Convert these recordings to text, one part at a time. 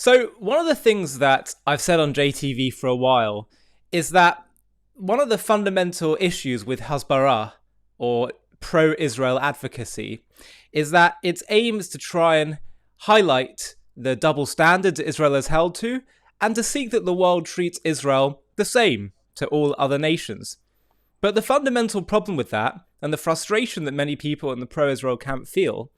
So one of the things that I've said on JTV for a while is that one of the fundamental issues with Hasbara, or pro-Israel advocacy, is that its aim is to try and highlight the double standards Israel is held to, and to seek that the world treats Israel the same to all other nations. But the fundamental problem with that, and the frustration that many people in the pro-Israel camp feel,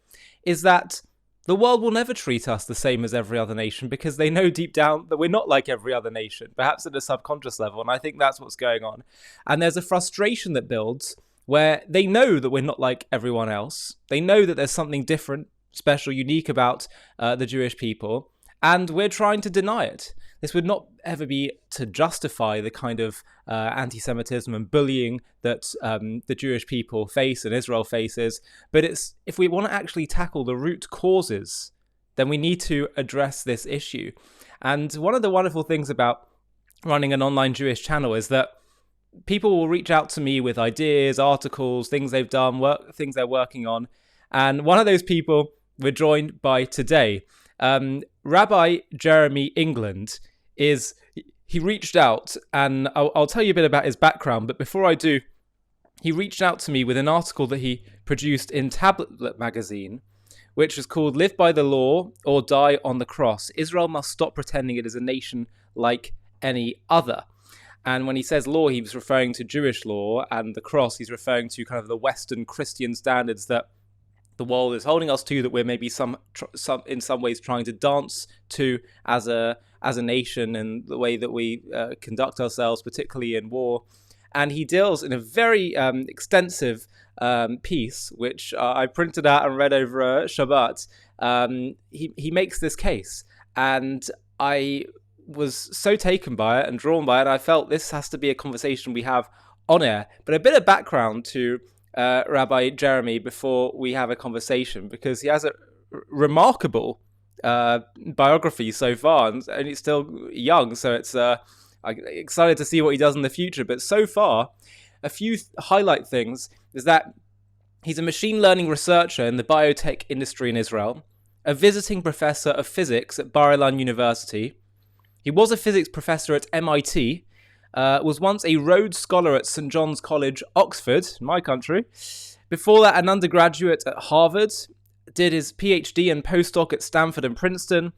is that the world will never treat us the same as every other nation because they know deep down that we're not like every other nation, perhaps at a subconscious level, and I think that's what's going on. And there's a frustration that builds where they know that we're not like everyone else. They know that there's something different, special, unique about the Jewish people, and we're trying to deny it. This would not ever be to justify the kind of anti-Semitism and bullying that the Jewish people face and Israel faces. But it's if we want to actually tackle the root causes, then we need to address this issue. And one of the wonderful things about running an online Jewish channel is that people will reach out to me with ideas, articles, things they've done, things they're working on. And one of those people we're joined by today. Rabbi Jeremy England he reached out, and I'll tell you a bit about his background, but before I do, he reached out to me with an article that he produced in Tablet magazine, which is called Live by the Law or Die on the Cross. Israel must stop pretending it is a nation like any other. And when he says law, he was referring to Jewish law, and the cross, he's referring to kind of the Western Christian standards that the world is holding us to, that we're maybe in some ways trying to dance to as a nation, and the way that we conduct ourselves, particularly in war. And he deals in a very extensive piece, which I printed out and read over Shabbat. He makes this case, and I was so taken by it and drawn by it. I felt this has to be a conversation we have on air. But a bit of background to Rabbi Jeremy before we have a conversation, because he has a remarkable biography so far, and he's still young, so it's I'm excited to see what he does in the future. But so far, a few highlight things is that he's a machine learning researcher in the biotech industry in Israel, a visiting professor of physics at Bar-Ilan University. He was a physics professor at MIT, was once a Rhodes Scholar at St. John's College, Oxford, my country. Before that, an undergraduate at Harvard, did his PhD and postdoc at Stanford and Princeton.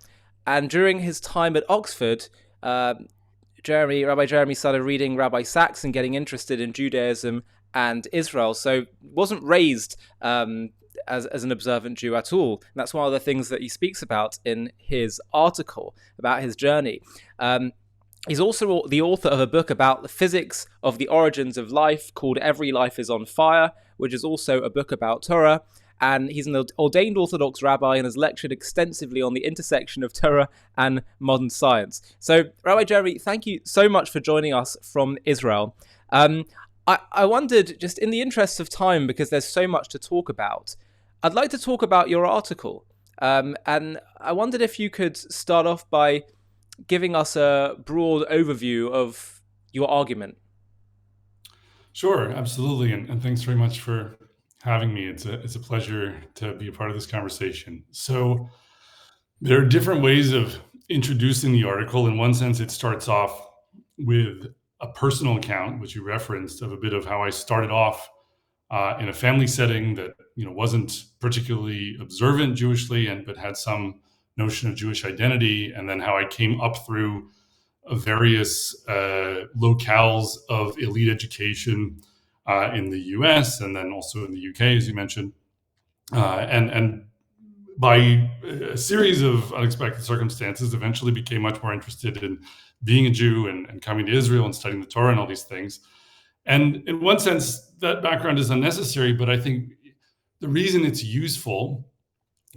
And during his time at Oxford, Rabbi Jeremy started reading Rabbi Sacks and getting interested in Judaism and Israel. So wasn't raised as an observant Jew at all. And that's one of the things that he speaks about in his article about his journey. He's also the author of a book about the physics of the origins of life called Every Life is on Fire, which is also a book about Torah. And he's an ordained Orthodox rabbi and has lectured extensively on the intersection of Torah and modern science. So, Rabbi Jeremy, thank you so much for joining us from Israel. I wondered, just in the interest of time, because there's so much to talk about, I'd like to talk about your article. And I wondered if you could start off by giving us a broad overview of your argument. Sure, absolutely. And thanks very much for having me. It's a pleasure to be a part of this conversation. So there are different ways of introducing the article. In one sense, it starts off with a personal account, which you referenced, of a bit of how I started off in a family setting that wasn't particularly observant Jewishly, but had some notion of Jewish identity, and then how I came up through various locales of elite education in the US and then also in the UK, as you mentioned. And by a series of unexpected circumstances, eventually became much more interested in being a Jew and coming to Israel and studying the Torah and all these things. And in one sense, that background is unnecessary, but I think the reason it's useful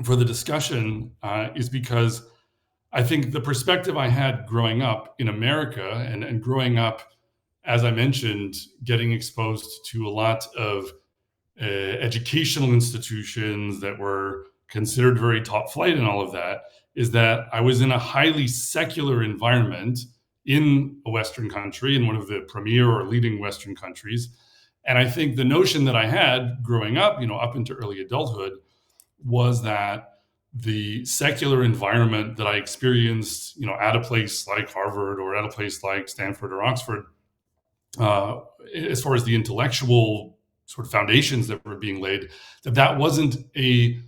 for the discussion is because I think the perspective I had growing up in America and growing up, as I mentioned, getting exposed to a lot of educational institutions that were considered very top flight and all of that, is that I was in a highly secular environment in a Western country, in one of the premier or leading Western countries. And I think the notion that I had growing up, up into early adulthood, was that the secular environment that I experienced, at a place like Harvard or at a place like Stanford or Oxford, as far as the intellectual sort of foundations that were being laid, that wasn't a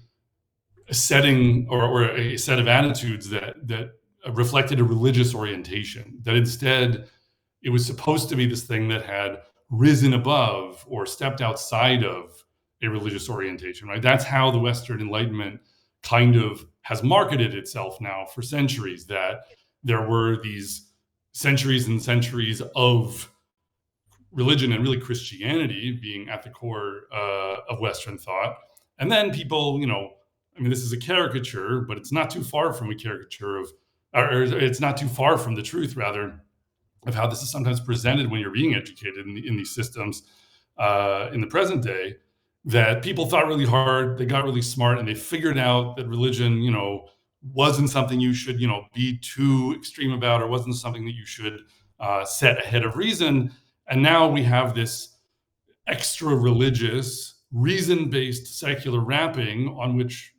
setting or a set of attitudes that reflected a religious orientation. That instead, it was supposed to be this thing that had risen above or stepped outside of a religious orientation, right? That's how the Western Enlightenment kind of has marketed itself now for centuries, that there were these centuries and centuries of religion and really Christianity being at the core of Western thought. And then people, this is a caricature, but it's not too far from a caricature or it's not too far from the truth, rather, of how this is sometimes presented when you're being educated in these systems in the present day, that people thought really hard, they got really smart, and they figured out that religion, wasn't something you should, be too extreme about, or wasn't something that you should set ahead of reason. And now we have this extra religious, reason-based secular wrapping on which,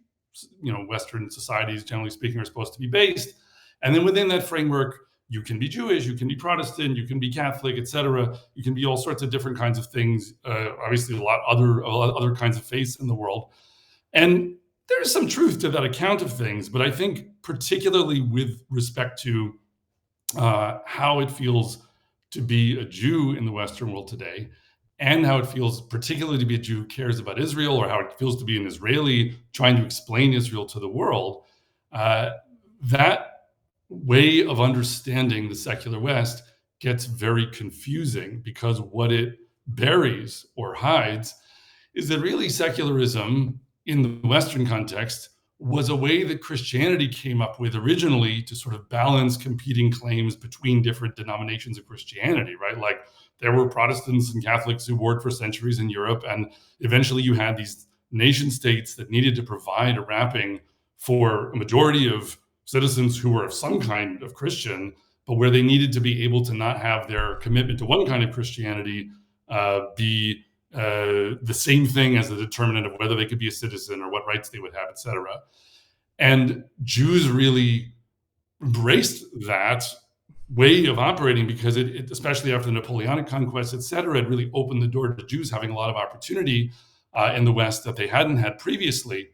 Western societies, generally speaking, are supposed to be based. And then within that framework, you can be Jewish, you can be Protestant, you can be Catholic, etc. You can be all sorts of different kinds of things. Obviously, a lot other kinds of faiths in the world, and there's some truth to that account of things. But I think, particularly with respect to how it feels to be a Jew in the Western world today, and how it feels particularly to be a Jew who cares about Israel, or how it feels to be an Israeli trying to explain Israel to the world, that way of understanding the secular West gets very confusing, because what it buries or hides is that really secularism in the Western context was a way that Christianity came up with originally to sort of balance competing claims between different denominations of Christianity, right? Like, there were Protestants and Catholics who warred for centuries in Europe, and eventually you had these nation states that needed to provide a wrapping for a majority of citizens who were of some kind of Christian, but where they needed to be able to not have their commitment to one kind of Christianity be the same thing as the determinant of whether they could be a citizen or what rights they would have, etc. And Jews really embraced that way of operating, because it especially after the Napoleonic conquest, etc., it really opened the door to Jews having a lot of opportunity in the West that they hadn't had previously.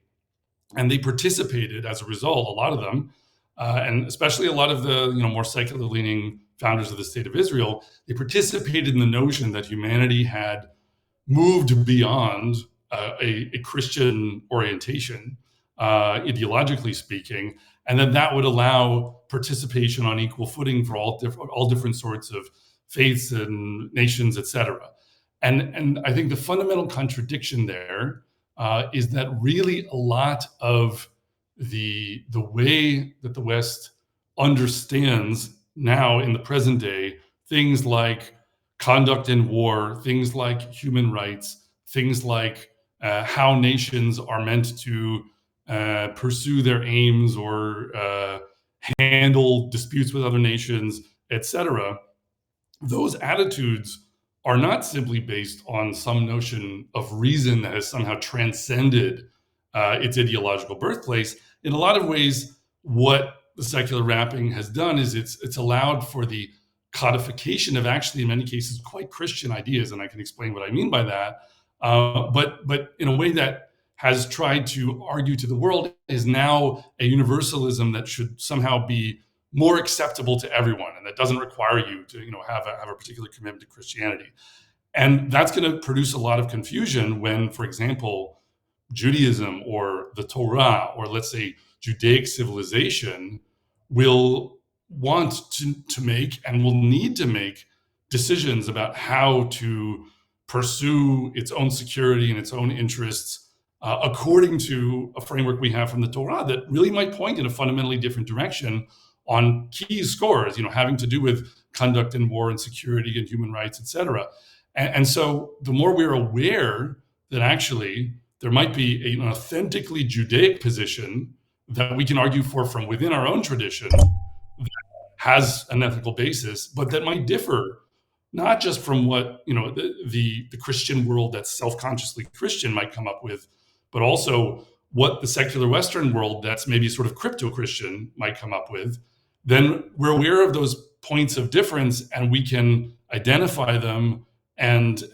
And they participated as a result, a lot of them, and especially a lot of the more secular-leaning founders of the State of Israel, they participated in the notion that humanity had moved beyond a Christian orientation, ideologically speaking, and then that would allow participation on equal footing for all different sorts of faiths and nations, etc. And I think the fundamental contradiction there is that really a lot of the way that the West understands now in the present day things like conduct in war, things like human rights, things like how nations are meant to pursue their aims or handle disputes with other nations, etc. Those attitudes are not simply based on some notion of reason that has somehow transcended its ideological birthplace. In a lot of ways, what the secular wrapping has done is it's allowed for the codification of, actually in many cases, quite Christian ideas, and I can explain what I mean by that. But in a way that has tried to argue to the world is now a universalism that should somehow be more acceptable to everyone, and that doesn't require you to have a particular commitment to Christianity. And that's going to produce a lot of confusion when, for example, Judaism or the Torah, or let's say Judaic civilization, will want to make and will need to make decisions about how to pursue its own security and its own interests according to a framework we have from the Torah that really might point in a fundamentally different direction on key scores, having to do with conduct in war and security and human rights, etc. And so the more we're aware that actually there might be an authentically Judaic position that we can argue for from within our own tradition that has an ethical basis, but that might differ not just from what the Christian world that's self-consciously Christian might come up with, but also what the secular Western world that's maybe sort of crypto-Christian might come up with, then we're aware of those points of difference and we can identify them and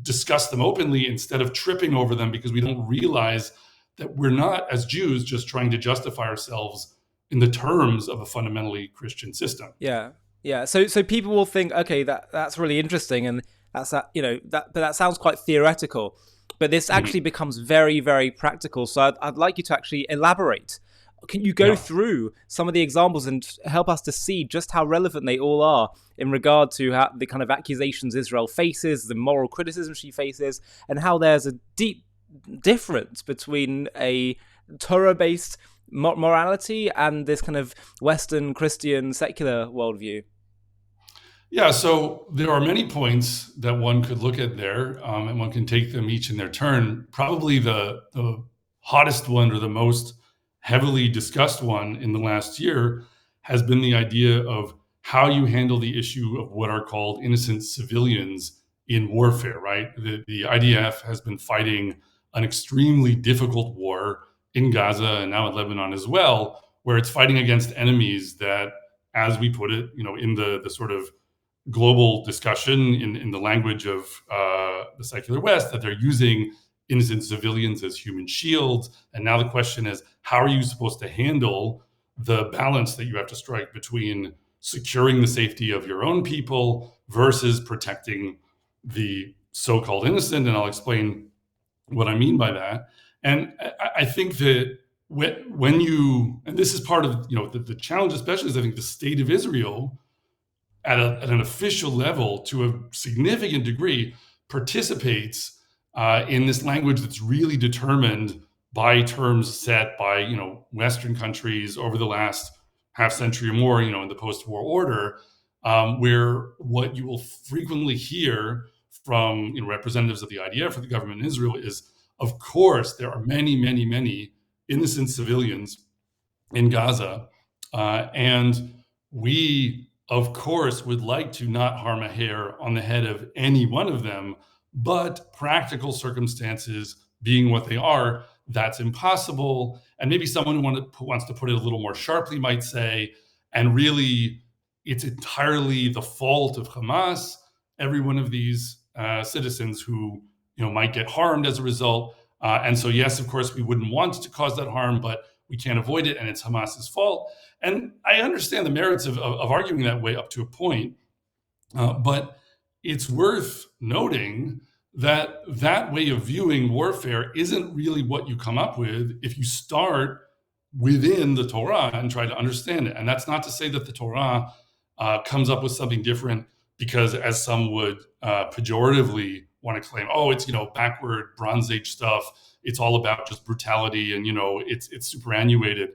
discuss them openly instead of tripping over them because we don't realize that we're not, as Jews, just trying to justify ourselves in the terms of a fundamentally Christian system. Yeah, yeah. So people will think, okay, that's really interesting, and but that sounds quite theoretical. But this actually becomes very, very practical. So I'd like you to actually elaborate. Can you go through some of the examples and help us to see just how relevant they all are in regard to how the kind of accusations Israel faces, the moral criticism she faces, and how there's a deep difference between a Torah-based morality and this kind of Western Christian secular worldview? Yeah, so there are many points that one could look at there, and one can take them each in their turn. Probably the hottest one or the most heavily discussed one in the last year has been the idea of how you handle the issue of what are called innocent civilians in warfare, right? The IDF has been fighting an extremely difficult war in Gaza and now in Lebanon as well, where it's fighting against enemies that, as we put it, in the sort of global discussion in the language of the secular West, that they're using innocent civilians as human shields. And now the question is, how are you supposed to handle the balance that you have to strike between securing the safety of your own people versus protecting the so-called innocent? And I'll explain what I mean by that. And I think that when you, and this is part of the challenge, especially is I think the state of Israel at an official level to a significant degree participates in this language that's really determined by terms set by Western countries over the last half century or more, in the post-war order, where what you will frequently hear from representatives of the IDF or the government in Israel is, of course, there are many, many, many innocent civilians in Gaza, and we, of course, would like to not harm a hair on the head of any one of them, but practical circumstances being what they are, that's impossible. And maybe someone who wants to put it a little more sharply might say, and really, it's entirely the fault of Hamas, every one of these citizens who might get harmed as a result. And so, yes, of course, we wouldn't want to cause that harm, but we can't avoid it, and it's Hamas's fault. And I understand the merits of arguing that way up to a point, but it's worth noting that that way of viewing warfare isn't really what you come up with if you start within the Torah and try to understand it. And that's not to say that the Torah comes up with something different because, as some would pejoratively want to claim, oh, it's backward Bronze Age stuff. It's all about just brutality, and it's superannuated.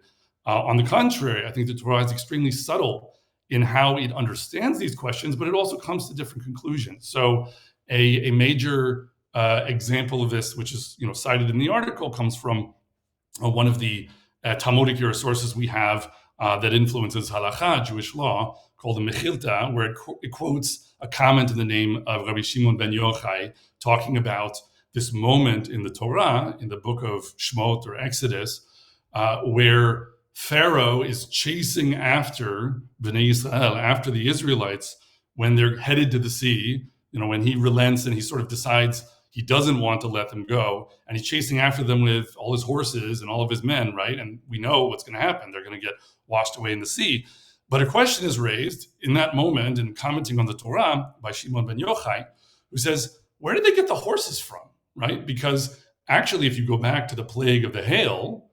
On the contrary, I think the Torah is extremely subtle in how it understands these questions, but it also comes to different conclusions. So a major example of this, which is cited in the article, comes from one of the Talmudic era sources we have that influences halakha, Jewish law, called the Mechilta, where it quotes a comment in the name of Rabbi Shimon ben Yochai, talking about this moment in the Torah, in the book of Shmot or Exodus, where Pharaoh is chasing after Bnei Israel, after the Israelites, when they're headed to the sea, when he relents and he sort of decides he doesn't want to let them go, and he's chasing after them with all his horses and all of his men, right? And we know what's going to happen. They're going to get washed away in the sea. But a question is raised in that moment, and commenting on the Torah by Shimon ben Yochai, who says, where did they get the horses from, right? Because actually, if you go back to the plague of the hail,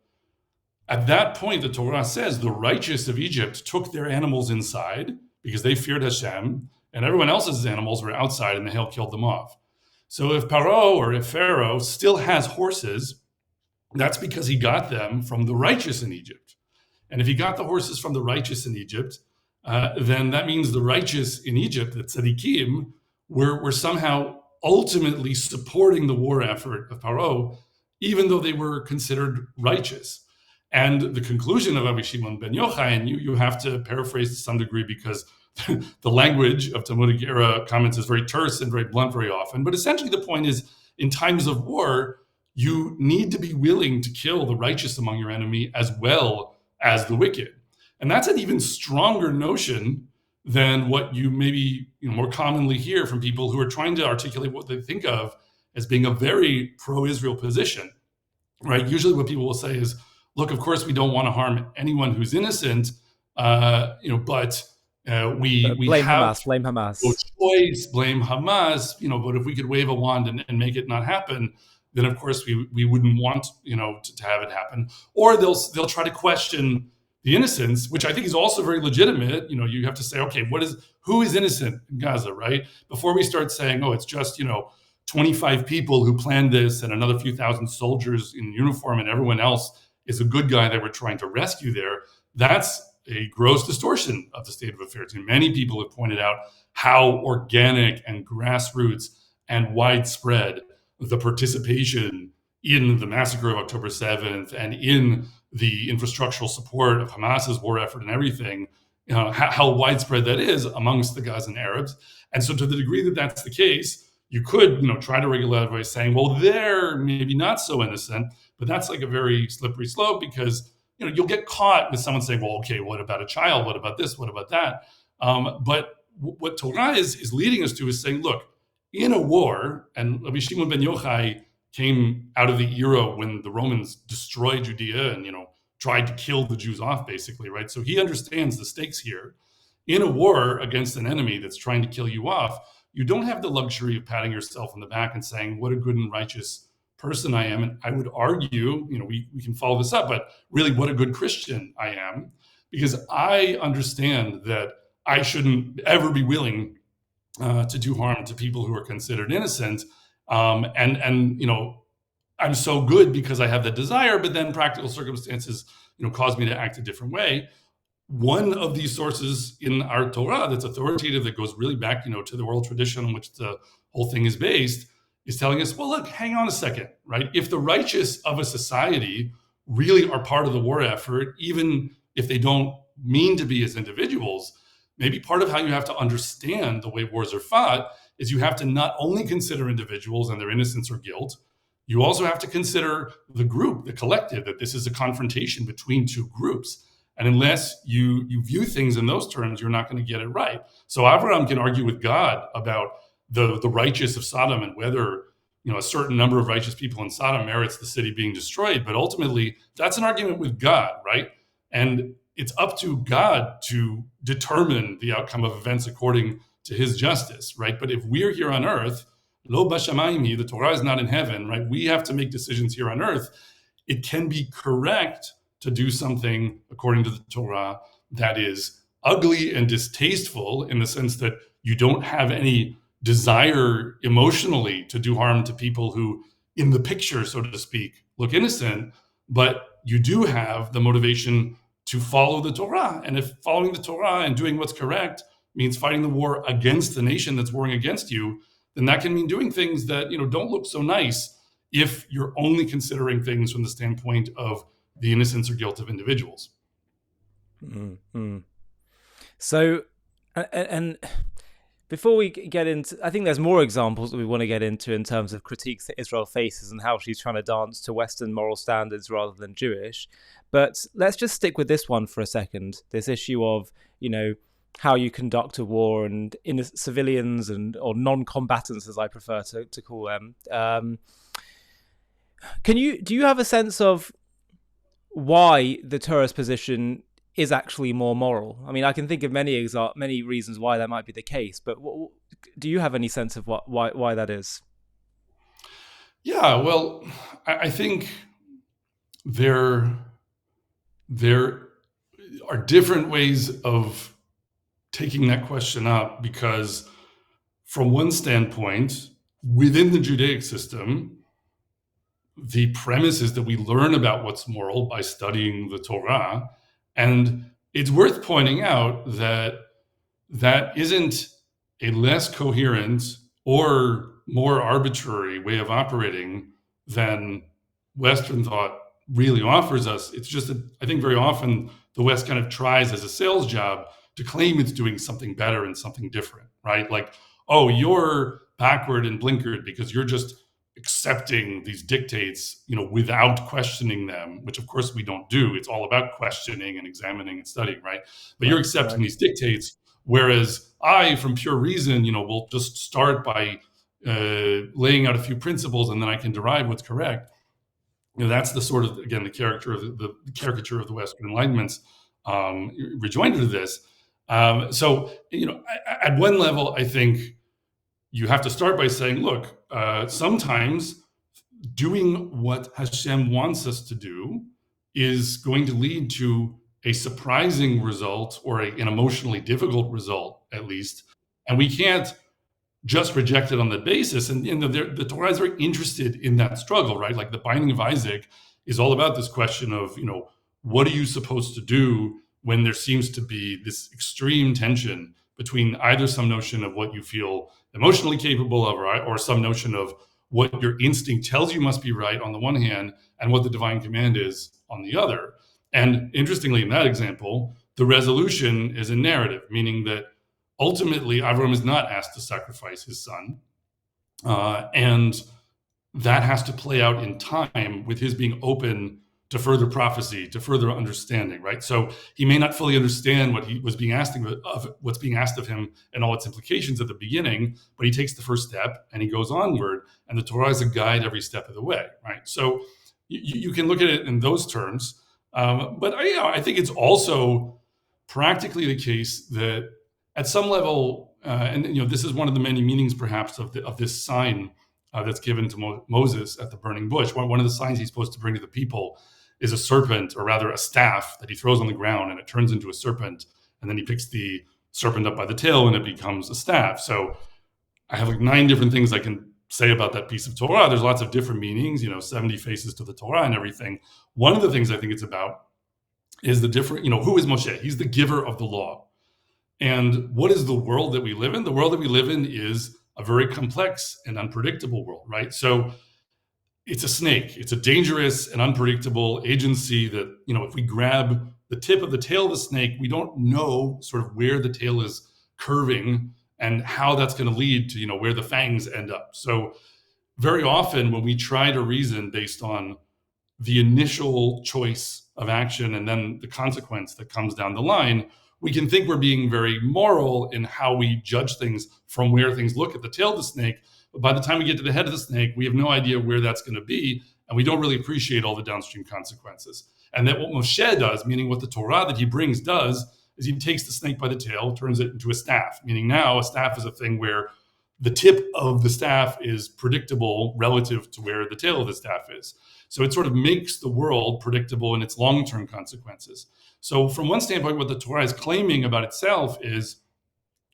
at that point, the Torah says the righteous of Egypt took their animals inside because they feared Hashem, and everyone else's animals were outside and the hail killed them off. So if Paro or if Pharaoh still has horses, that's because he got them from the righteous in Egypt. And if he got the horses from the righteous in Egypt, then that means the righteous in Egypt, the tzaddikim, were somehow ultimately supporting the war effort of Paro, even though they were considered righteous. And the conclusion of Rabbi Shimon ben Yochai, and you have to paraphrase to some degree because the language of Talmudic era comments is very terse and very blunt very often. But essentially the point is, in times of war, you need to be willing to kill the righteous among your enemy as well as the wicked. And that's an even stronger notion than what you maybe more commonly hear from people who are trying to articulate what they think of as being a very pro-Israel position, right? Usually what people will say is, look, of course we don't want to harm anyone who's innocent, but we Blame have Hamas, blame no Hamas. choice, blame Hamas, but if we could wave a wand and make it not happen, then of course we wouldn't want, to have it happen. Or they'll try to question the innocence, which I think is also very legitimate. You have to say, okay, who is innocent in Gaza, right? Before we start saying, oh, it's just, 25 people who planned this and another few thousand soldiers in uniform and everyone else is a good guy that we're trying to rescue there. That's a gross distortion of the state of affairs. And many people have pointed out how organic and grassroots and widespread the participation in the massacre of October 7th and in the infrastructural support of Hamas's war effort and everything, how widespread that is amongst the Gazan Arabs. And so to the degree that that's the case, you could, try to regulate it by saying, well, they're maybe not so innocent, but that's like a very slippery slope because, you'll get caught with someone saying, well, okay, what about a child? What about this? What about that? But what Torah is leading us to is saying, look, in a war, and Rabbi Shimon ben Yochai came out of the era when the Romans destroyed Judea and, tried to kill the Jews off, basically, right? So he understands the stakes here. In a war against an enemy that's trying to kill you off, you don't have the luxury of patting yourself on the back and saying, what a good and righteous person I am. And I would argue, we can follow this up, but really what a good Christian I am, because I understand that I shouldn't ever be willing to do harm to people who are considered innocent. I'm so good because I have the desire, but then practical circumstances, cause me to act a different way. One of these sources in our Torah that's authoritative, that goes really back, to the oral tradition on which the whole thing is based, is telling us, well, look, hang on a second, right? If the righteous of a society really are part of the war effort, even if they don't mean to be as individuals, maybe part of how you have to understand the way wars are fought is you have to not only consider individuals and their innocence or guilt, you also have to consider the group, the collective, that this is a confrontation between two groups. And unless you view things in those terms, you're not going to get it right. So Abraham can argue with God about the righteous of Sodom and whether a certain number of righteous people in Sodom merits the city being destroyed. But ultimately, that's an argument with God, right? And it's up to God to determine the outcome of events according to his justice, right? But if we're here on earth, lo bashamayim, the Torah is not in heaven, right? We have to make decisions here on earth. It can be correct to do something according to the Torah that is ugly and distasteful in the sense that you don't have any desire emotionally to do harm to people who, in the picture, so to speak, look innocent, but you do have the motivation to follow the Torah. And if following the Torah and doing what's correct means fighting the war against the nation that's warring against you, then that can mean doing things that, don't look so nice if you're only considering things from the standpoint of the innocence or guilt of individuals. Mm-hmm. So, and before we get into, I think there's more examples that we want to get into in terms of critiques that Israel faces and how she's trying to dance to Western moral standards rather than Jewish. But let's just stick with this one for a second. This issue of, how you conduct a war and civilians or non-combatants, as I prefer to call them. Do you have a sense of why the Torah's position is actually more moral? I mean, I can think of many reasons why that might be the case, but do you have any sense of why that is? Yeah, well, I think there are different ways of taking that question up, because from one standpoint, within the Judaic system, the premise is that we learn about what's moral by studying the Torah. And it's worth pointing out that that isn't a less coherent or more arbitrary way of operating than Western thought really offers us. It's just that I think very often the West kind of tries as a sales job to claim it's doing something better and something different, right? Like, oh, you're backward and blinkered because you're just accepting these dictates, without questioning them, which of course we don't do. It's all about questioning and examining and studying, right? But you're accepting these dictates, whereas I, from pure reason, will just start by laying out a few principles, and then I can derive what's correct. That's the sort of, again, the character of the caricature of the Western Enlightenment's rejoinder to this. So, at one level, I think you have to start by saying, look, sometimes doing what Hashem wants us to do is going to lead to a surprising result, or an emotionally difficult result, at least. And we can't just reject it on that basis. And the Torah is very interested in that struggle, right? Like the binding of Isaac is all about this question of, what are you supposed to do when there seems to be this extreme tension between either some notion of what you feel emotionally capable of, right, or some notion of what your instinct tells you must be right on the one hand, and what the divine command is on the other. And interestingly, in that example, the resolution is a narrative, meaning that ultimately Avram is not asked to sacrifice his son. And that has to play out in time with his being open to further prophecy, to further understanding, right? So he may not fully understand what he was being asked of, what's being asked of him and all its implications at the beginning, but he takes the first step and he goes onward, and the Torah is a guide every step of the way, right? So you can look at it in those terms, but I think it's also practically the case that at some level, and this is one of the many meanings perhaps of this sign that's given to Moses at the burning bush. One of the signs he's supposed to bring to the people is a serpent, or rather a staff that he throws on the ground, and it turns into a serpent, and then he picks the serpent up by the tail and it becomes a staff. So I have like 9 different things I can say about that piece of Torah. There's lots of different meanings, 70 faces to the Torah and everything. One of the things I think it's about is the different, who is Moshe? He's the giver of the law. And what is the world that we live in? The world that we live in is a very complex and unpredictable world, right? So it's a snake. It's a dangerous and unpredictable agency that, if we grab the tip of the tail of the snake, we don't know sort of where the tail is curving and how that's going to lead to, where the fangs end up. So very often when we try to reason based on the initial choice of action and then the consequence that comes down the line, we can think we're being very moral in how we judge things from where things look at the tail of the snake. But by the time we get to the head of the snake, we have no idea where that's going to be, and we don't really appreciate all the downstream consequences. And that what Moshe does, meaning what the Torah that he brings does, is he takes the snake by the tail, turns it into a staff, meaning now a staff is a thing where the tip of the staff is predictable relative to where the tail of the staff is. So it sort of makes the world predictable in its long-term consequences. So from one standpoint, what the Torah is claiming about itself is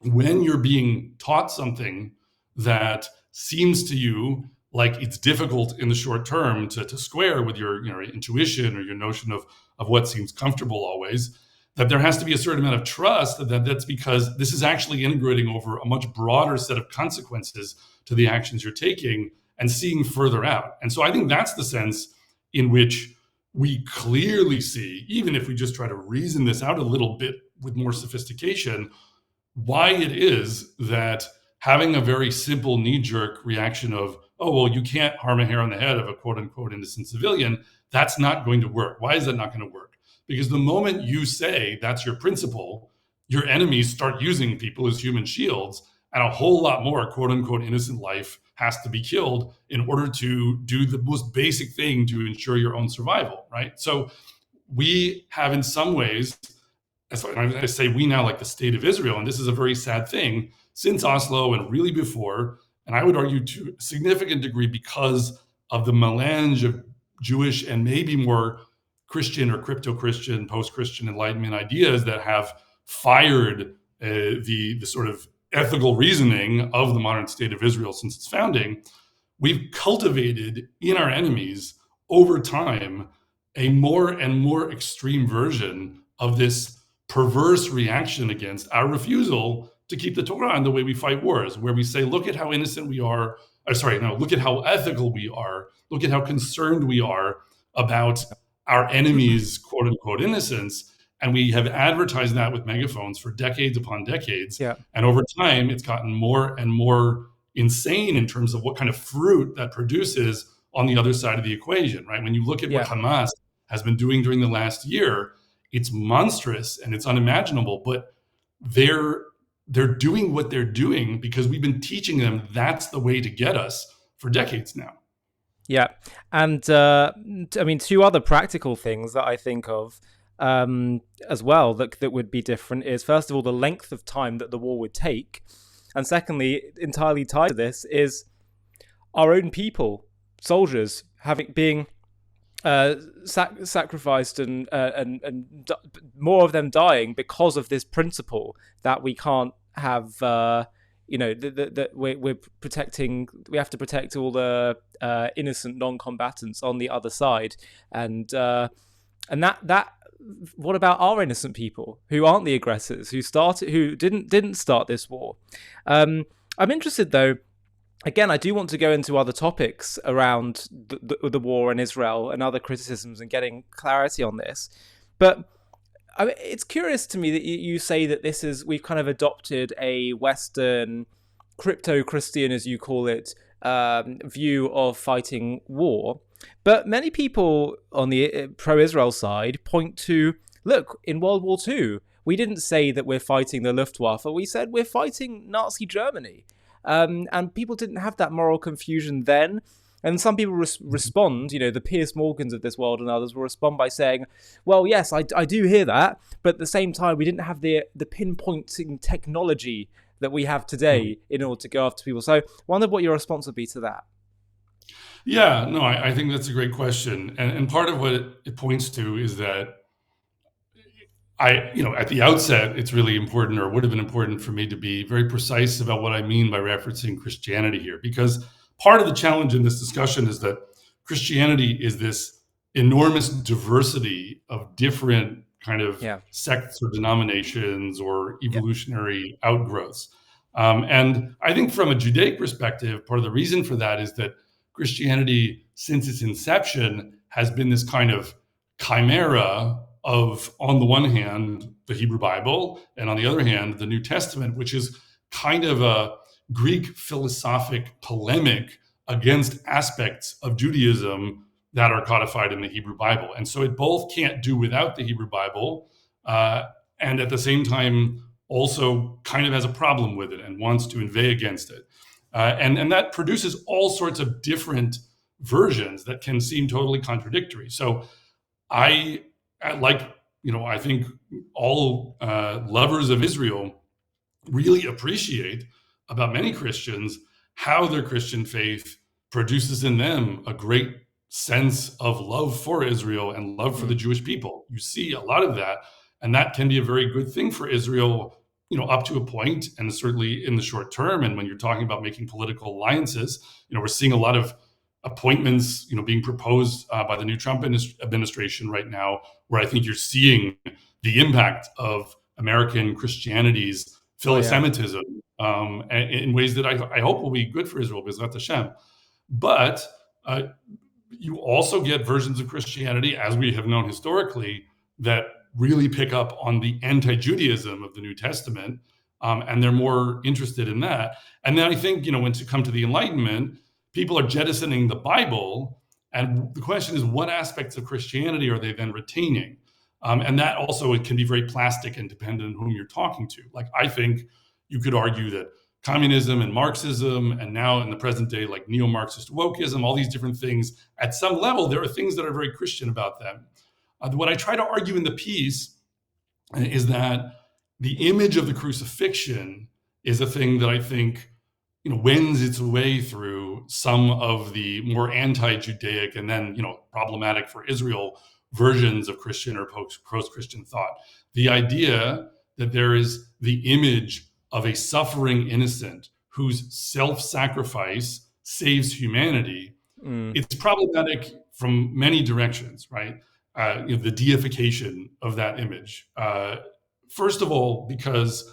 when you're being taught something that seems to you like it's difficult in the short term to square with your intuition or your notion of what seems comfortable always, that there has to be a certain amount of trust that's because this is actually integrating over a much broader set of consequences to the actions you're taking and seeing further out. And so I think that's the sense in which we clearly see, even if we just try to reason this out a little bit with more sophistication, why it is that having a very simple knee-jerk reaction of, oh, well, you can't harm a hair on the head of a quote-unquote innocent civilian, that's not going to work. Why is that not going to work? Because the moment you say that's your principle, your enemies start using people as human shields, and a whole lot more quote-unquote innocent life has to be killed in order to do the most basic thing to ensure your own survival, right? So we have in some ways, I say we now, like the state of Israel, and this is a very sad thing, since Oslo and really before, and I would argue to a significant degree because of the melange of Jewish and maybe more Christian or crypto-Christian, post-Christian Enlightenment ideas that have fired the sort of ethical reasoning of the modern state of Israel since its founding, we've cultivated in our enemies over time a more and more extreme version of this perverse reaction against our refusal to keep the Torah and the way we fight wars, where we say, look at how innocent we are, look at how ethical we are, look at how concerned we are about our enemies' quote unquote innocence. And we have advertised that with megaphones for decades upon decades. Yeah. And over time, it's gotten more and more insane in terms of what kind of fruit that produces on the other side of the equation, right? When you look at what Yeah. Hamas has been doing during the last year, it's monstrous and it's unimaginable, but they're doing what they're doing because we've been teaching them that's the way to get us for decades now. Yeah, and I mean, two other practical things that I think of as well that would be different is, first of all, the length of time that the war would take, and secondly, entirely tied to this, is our own people, soldiers, being sacrificed and more of them dying because of this principle that we can't have. That we're protecting. We have to protect all the innocent non-combatants on the other side, and that. What about our innocent people who aren't the aggressors, who didn't start this war? I'm interested though. Again, I do want to go into other topics around the war in Israel and other criticisms and getting clarity on this, but I mean, it's curious to me that you say that we've kind of adopted a Western crypto-Christian, as you call it, view of fighting war. But many people on the pro-Israel side point to, look, in World War II, we didn't say that we're fighting the Luftwaffe. We said we're fighting Nazi Germany. And people didn't have that moral confusion then. And some people respond, the Piers Morgans of this world and others will respond by saying, well, yes, I do hear that, but at the same time, we didn't have the pinpointing technology that we have today in order to go after people. So I wonder what your response would be to that. Yeah, no, I think that's a great question. And part of what it points to is that at the outset, it's really important, or would have been important for me to be very precise about what I mean by referencing Christianity here, because part of the challenge in this discussion is that Christianity is this enormous diversity of different kind of sects or denominations or evolutionary outgrowths. And I think from a Judaic perspective, part of the reason for that is that Christianity, since its inception, has been this kind of chimera of, on the one hand, the Hebrew Bible, and on the other hand, the New Testament, which is kind of a Greek philosophic polemic against aspects of Judaism that are codified in the Hebrew Bible. And so it both can't do without the Hebrew Bible, and at the same time also kind of has a problem with it and wants to inveigh against it. And that produces all sorts of different versions that can seem totally contradictory. So I think all lovers of Israel really appreciate about many Christians how their Christian faith produces in them a great sense of love for Israel and love for the Jewish people. You see a lot of that, and that can be a very good thing for Israel, up to a point, and certainly in the short term. And when you're talking about making political alliances, we're seeing a lot of appointments, being proposed by the new Trump administration right now, where I think you're seeing the impact of American Christianity's philo-Semitism in ways that I hope will be good for Israel, B'ezrat Hashem. But you also get versions of Christianity, as we have known historically, that really pick up on the anti-Judaism of the New Testament, and they're more interested in that. And then I think, when to come to the Enlightenment, people are jettisoning the Bible, and the question is, what aspects of Christianity are they then retaining? And that also, it can be very plastic and dependent on whom you're talking to. Like, I think you could argue that communism and Marxism, and now in the present day, like neo-Marxist wokeism, all these different things, at some level, there are things that are very Christian about them. What I try to argue in the piece is that the image of the crucifixion is a thing that I think wends its way through some of the more anti-Judaic and then problematic for Israel versions of Christian or post-Christian thought. The idea that there is the image of a suffering innocent whose self-sacrifice saves humanity, it's problematic from many directions, right? The deification of that image. First of all, because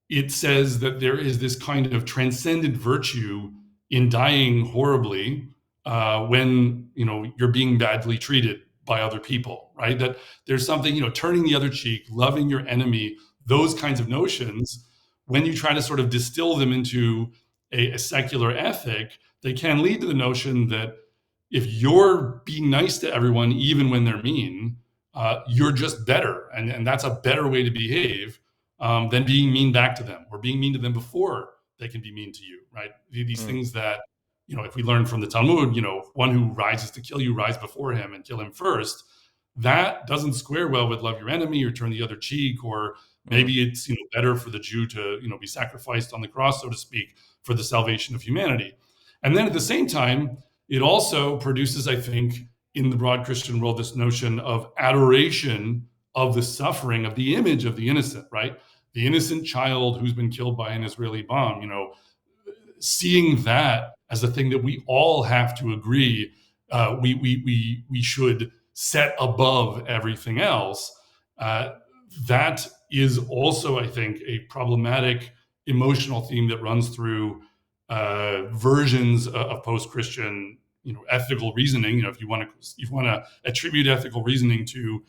it says that there is this kind of transcendent virtue in dying horribly when you're being badly treated by other people, right? That there's something, turning the other cheek, loving your enemy, those kinds of notions, when you try to sort of distill them into a secular ethic, they can lead to the notion that if you're being nice to everyone, even when they're mean, you're just better. And that's a better way to behave than being mean back to them or being mean to them before they can be mean to you, right? These Mm, things that, if we learn from the Talmud, one who rises to kill you, rise before him and kill him first. That doesn't square well with love your enemy or turn the other cheek, or mm, maybe it's better for the Jew to be sacrificed on the cross, so to speak, for the salvation of humanity. And then at the same time, it also produces, I think, in the broad Christian world, this notion of adoration of the suffering, of the image of the innocent, right? The innocent child who's been killed by an Israeli bomb, seeing that as a thing that we all have to agree we should set above everything else. That is also, I think, a problematic emotional theme that runs through versions of post-Christian, ethical reasoning. If you want to attribute ethical reasoning to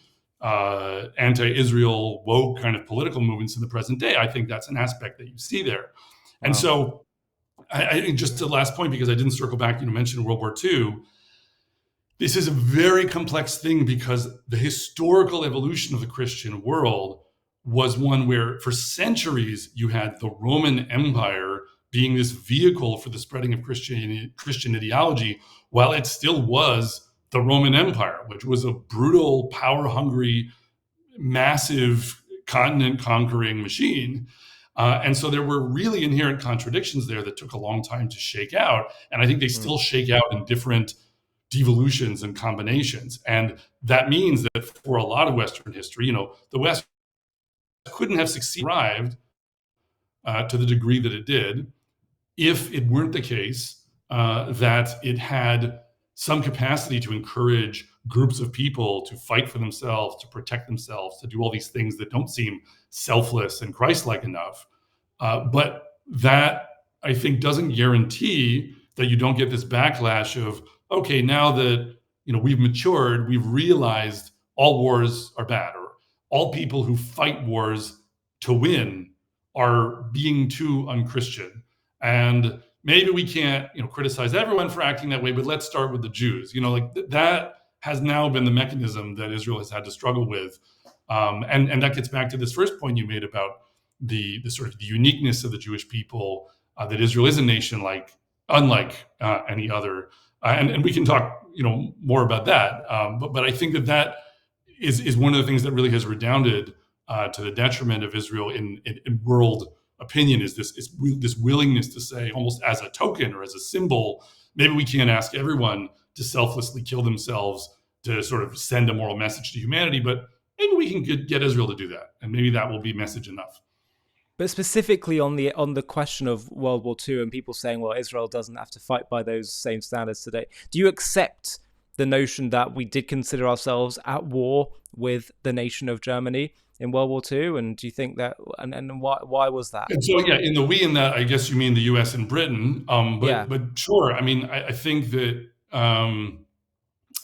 anti-Israel woke kind of political movements in the present day, I think that's an aspect that you see there. And wow. so, I think just to the last point, because I didn't circle back, mention World War II. This is a very complex thing because the historical evolution of the Christian world was one where for centuries you had the Roman Empire being this vehicle for the spreading of Christian ideology, while it still was the Roman Empire, which was a brutal, power-hungry, massive continent-conquering machine. And so there were really inherent contradictions there that took a long time to shake out. And I think they Mm, still shake out in different devolutions and combinations. And that means that for a lot of Western history, the West couldn't have arrived to the degree that it did if it weren't the case that it had some capacity to encourage groups of people to fight for themselves, to protect themselves, to do all these things that don't seem selfless and Christ-like enough. But that, I think, doesn't guarantee that you don't get this backlash of, okay, now that we've matured, we've realized all wars are bad, or all people who fight wars to win are being too unchristian. And maybe we can't, criticize everyone for acting that way, but let's start with the Jews. That has now been the mechanism that Israel has had to struggle with, and that gets back to this first point you made about the sort of the uniqueness of the Jewish people, that Israel is a nation unlike any other, and we can talk more about that. But I think that is one of the things that really has redounded to the detriment of Israel in world opinion, is this willingness to say, almost as a token or as a symbol, maybe we can't ask everyone to selflessly kill themselves to sort of send a moral message to humanity, but maybe we can get Israel to do that, and maybe that will be message enough. But specifically on the question of World War II and people saying, well, Israel doesn't have to fight by those same standards today. Do you accept the notion that we did consider ourselves at war with the nation of Germany in World War II? And do you think that, and why was that? And so, yeah, in the we in that, I guess you mean the U.S. and Britain. Yeah. But sure, I mean, I think that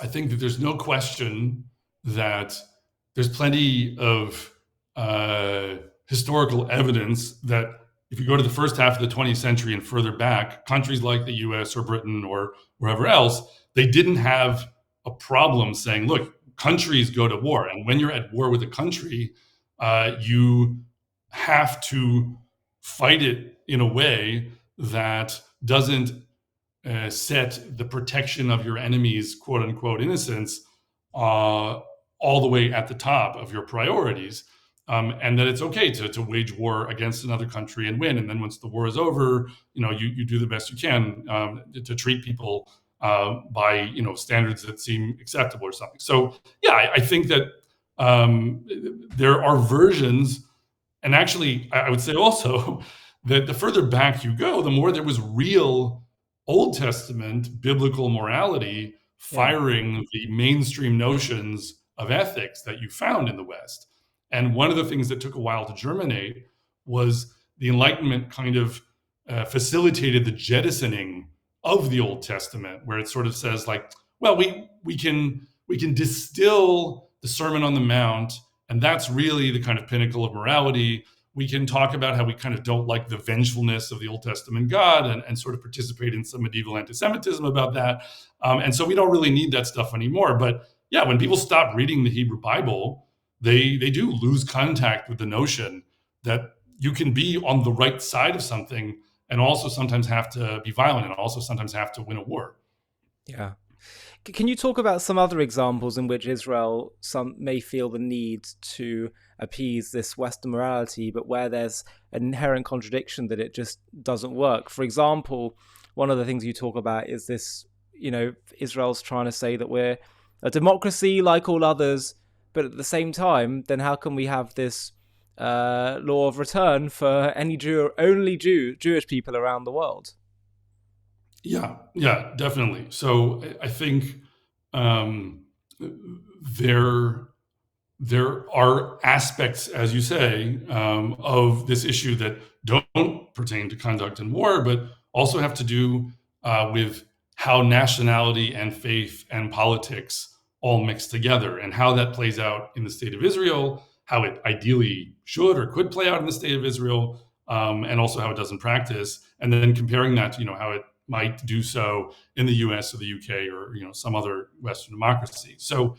there's no question that there's plenty of historical evidence that if you go to the first half of the 20th century and further back, countries like the US or Britain or wherever else, they didn't have a problem saying, look, countries go to war. And when you're at war with a country, you have to fight it in a way that doesn't set the protection of your enemy's quote unquote innocence all the way at the top of your priorities. And that it's okay to wage war against another country and win. And then once the war is over, you do the best you can to treat people by standards that seem acceptable or something. So yeah, I think that there are versions, and actually I would say also that the further back you go, the more there was real Old Testament biblical morality Yeah. firing the mainstream notions of ethics that you found in the West. And one of the things that took a while to germinate was the Enlightenment kind of facilitated the jettisoning of the Old Testament, where it sort of says, like, well, we can distill the Sermon on the Mount, and that's really the kind of pinnacle of morality. We can talk about how we kind of don't like the vengefulness of the Old Testament God and sort of participate in some medieval anti-Semitism about that. And so we don't really need that stuff anymore. But yeah, when people stop reading the Hebrew Bible, they do lose contact with the notion that you can be on the right side of something and also sometimes have to be violent and also sometimes have to win a war. Yeah. Can you talk about some other examples in which Israel may feel the need to appease this Western morality, but where there's an inherent contradiction that it just doesn't work? For example, one of the things you talk about is this, Israel's trying to say that we're a democracy like all others, but at the same time, then how can we have this law of return for only Jewish people around the world? Yeah, definitely. So I think there are aspects, as you say, of this issue that don't pertain to conduct in war, but also have to do with how nationality and faith and politics all mix together and how that plays out in the state of Israel, how it ideally should or could play out in the state of Israel, and also how it does in practice, and then comparing that to how it might do so in the US or the UK or some other Western democracy. So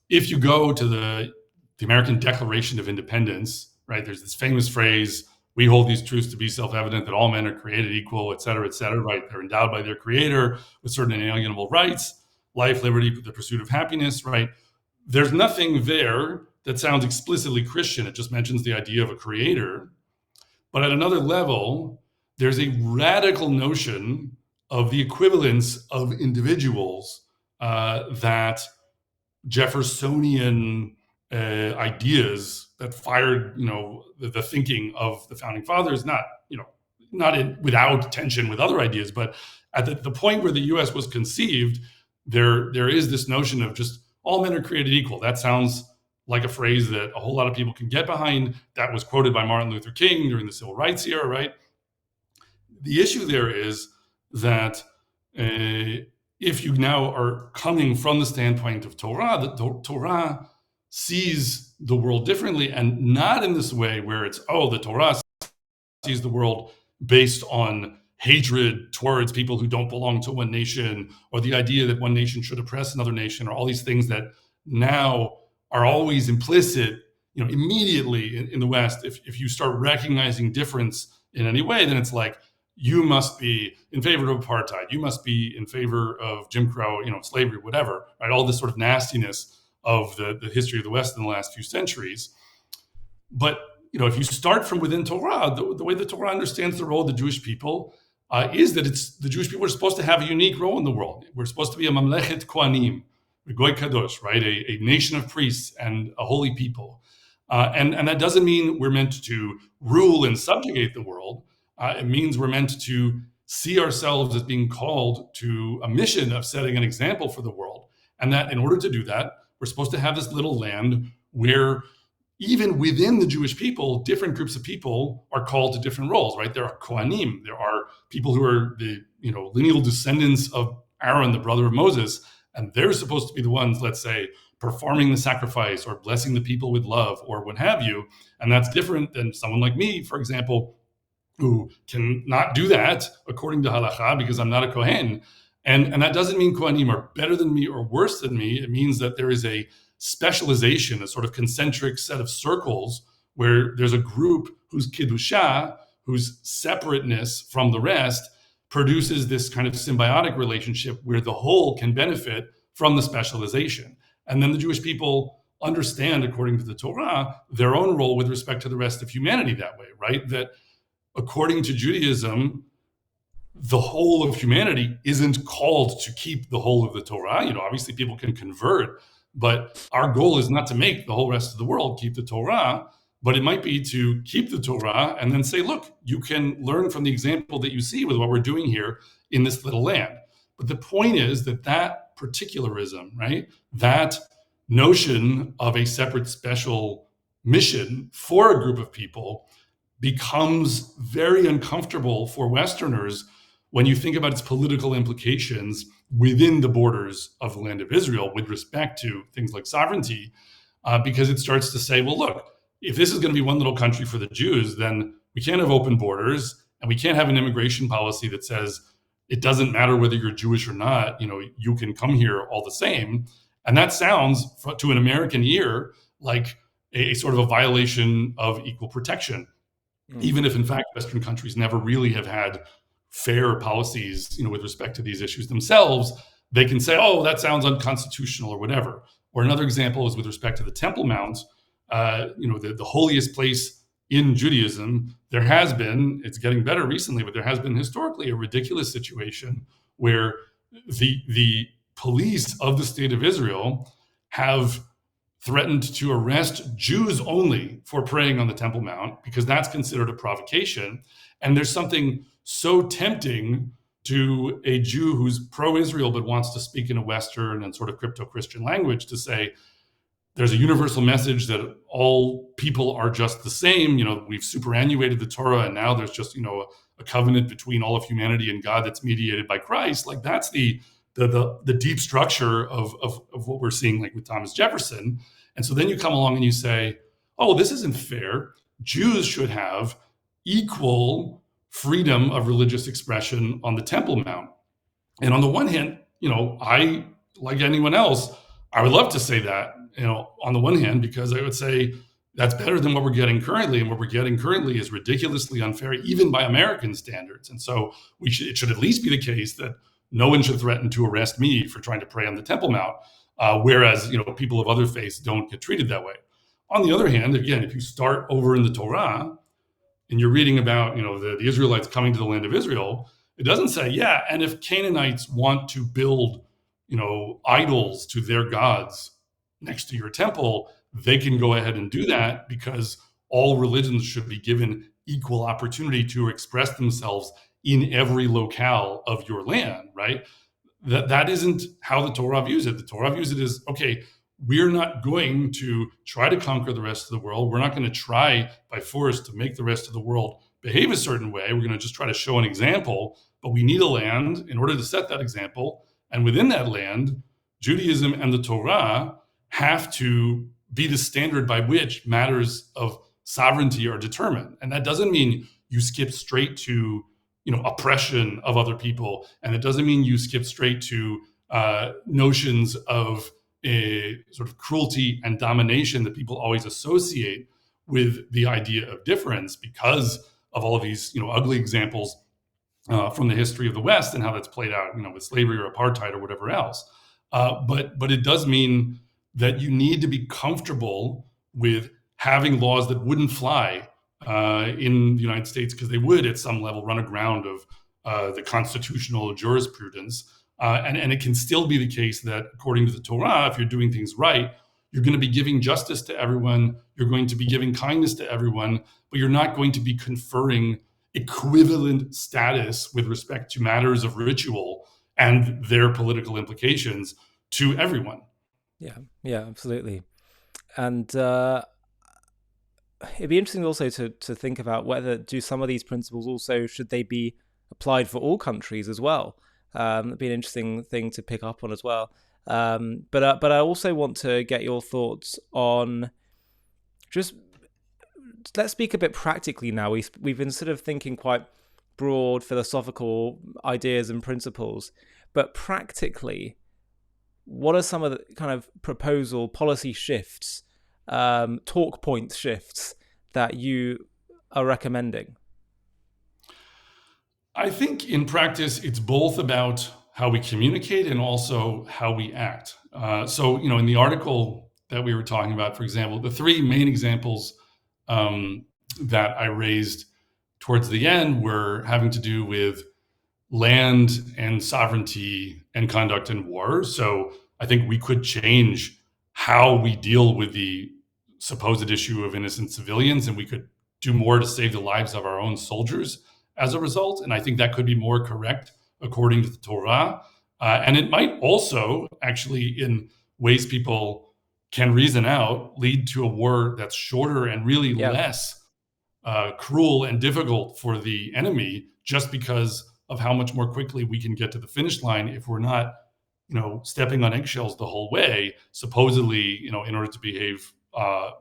if you go to the American Declaration of Independence, right, there's this famous phrase, we hold these truths to be self-evident that all men are created equal, et cetera, right? They're endowed by their creator with certain inalienable rights, life, liberty, the pursuit of happiness, right? There's nothing there that sounds explicitly Christian. It just mentions the idea of a creator. But at another level, there's a radical notion of the equivalence of individuals that Jeffersonian ideas that fired, the thinking of the founding fathers, not without tension with other ideas, but at the point where the U.S. was conceived, there is this notion of just all men are created equal. That sounds like a phrase that a whole lot of people can get behind. That was quoted by Martin Luther King during the Civil Rights era, right? The issue there is that if you now are coming from the standpoint of Torah, the Torah sees the world differently, and not in this way where it's, the Torah sees the world based on hatred towards people who don't belong to one nation, or the idea that one nation should oppress another nation, or all these things that now are always implicit, immediately in the West. If you start recognizing difference in any way, then it's like, you must be in favor of apartheid. You must be in favor of Jim Crow, slavery, whatever, right? All this sort of nastiness of the history of the West in the last few centuries. But, if you start from within Torah, the way the Torah understands the role of the Jewish people is that the Jewish people are supposed to have a unique role in the world. We're supposed to be a mamlechet kohanim, a goy kadosh, right? A nation of priests and a holy people. And that doesn't mean we're meant to rule and subjugate the world. It means we're meant to see ourselves as being called to a mission of setting an example for the world. And that in order to do that, we're supposed to have this little land where even within the Jewish people, different groups of people are called to different roles, right? There are Kohanim, there are people who are the lineal descendants of Aaron, the brother of Moses, and they're supposed to be the ones, let's say, performing the sacrifice or blessing the people with love or what have you. And that's different than someone like me, for example, who can not do that according to halakha because I'm not a Kohen. And that doesn't mean Kohanim are better than me or worse than me. It means that there is a specialization, a sort of concentric set of circles where there's a group whose kiddusha, whose separateness from the rest, produces this kind of symbiotic relationship where the whole can benefit from the specialization. And then the Jewish people understand, according to the Torah, their own role with respect to the rest of humanity that way, right? That according to Judaism, the whole of humanity isn't called to keep the whole of the Torah. Obviously people can convert, but our goal is not to make the whole rest of the world keep the Torah, but it might be to keep the Torah and then say, look, you can learn from the example that you see with what we're doing here in this little land. But the point is that particularism, right, that notion of a separate special mission for a group of people becomes very uncomfortable for Westerners when you think about its political implications within the borders of the land of Israel with respect to things like sovereignty, because it starts to say, well, look, if this is going to be one little country for the Jews, then we can't have open borders, and we can't have an immigration policy that says it doesn't matter whether you're Jewish or not, you can come here all the same. And that sounds, to an American ear, like a sort of a violation of equal protection, even if in fact Western countries never really have had fair policies, with respect to these issues themselves. They can say, oh, that sounds unconstitutional or whatever. Or another example is with respect to the Temple Mount, the holiest place in Judaism. There has been, it's getting better recently, but there has been historically a ridiculous situation where the police of the state of Israel have threatened to arrest Jews only for praying on the Temple Mount, because that's considered a provocation. And there's something so tempting to a Jew who's pro-Israel but wants to speak in a Western and sort of crypto-Christian language to say, there's a universal message that all people are just the same. We've superannuated the Torah, and now there's just, a covenant between all of humanity and God that's mediated by Christ. Like, that's the deep structure of what we're seeing, like with Thomas Jefferson. And so then you come along and you say, oh, this isn't fair. Jews should have equal freedom of religious expression on the Temple Mount. And on the one hand, I, like anyone else, I would love to say that, on the one hand, because I would say that's better than what we're getting currently. And what we're getting currently is ridiculously unfair, even by American standards. And so it should at least be the case that no one should threaten to arrest me for trying to pray on the Temple Mount, whereas people of other faiths don't get treated that way. On the other hand, again, if you start over in the Torah and you're reading about the Israelites coming to the land of Israel, it doesn't say, yeah, and if Canaanites want to build idols to their gods next to your temple, they can go ahead and do that, because all religions should be given equal opportunity to express themselves in every locale of your land, right? That isn't how the Torah views it. The Torah views it as, okay, we're not going to try to conquer the rest of the world. We're not going to try by force to make the rest of the world behave a certain way. We're going to just try to show an example, but we need a land in order to set that example. And within that land, Judaism and the Torah have to be the standard by which matters of sovereignty are determined. And that doesn't mean you skip straight to oppression of other people. And it doesn't mean you skip straight to notions of a sort of cruelty and domination that people always associate with the idea of difference, because of all of these ugly examples from the history of the West and how that's played out, with slavery or apartheid or whatever else. But it does mean that you need to be comfortable with having laws that wouldn't fly in the United States, because they would at some level run aground of the constitutional jurisprudence. And it can still be the case that, according to the Torah, if you're doing things right, you're going to be giving justice to everyone, you're going to be giving kindness to everyone, but you're not going to be conferring equivalent status with respect to matters of ritual and their political implications to everyone. Yeah, absolutely. And it'd be interesting also to think about whether do some of these principles also, should they be applied for all countries as well? It'd be an interesting thing to pick up on as well. But I also want to get your thoughts on just, let's speak a bit practically now. We've been sort of thinking quite broad philosophical ideas and principles, but practically, what are some of the kind of proposal policy shifts, talk point shifts that you are recommending? I think in practice, it's both about how we communicate and also how we act. So, in the article that we were talking about, for example, the three main examples that I raised towards the end were having to do with land and sovereignty and conduct in war. So I think we could change how we deal with the supposed issue of innocent civilians, and we could do more to save the lives of our own soldiers as a result. And I think that could be more correct according to the Torah. And it might also actually, in ways people can reason out, lead to a war that's shorter and really less cruel and difficult for the enemy, just because of how much more quickly we can get to the finish line if we're not, stepping on eggshells the whole way, supposedly, in order to behave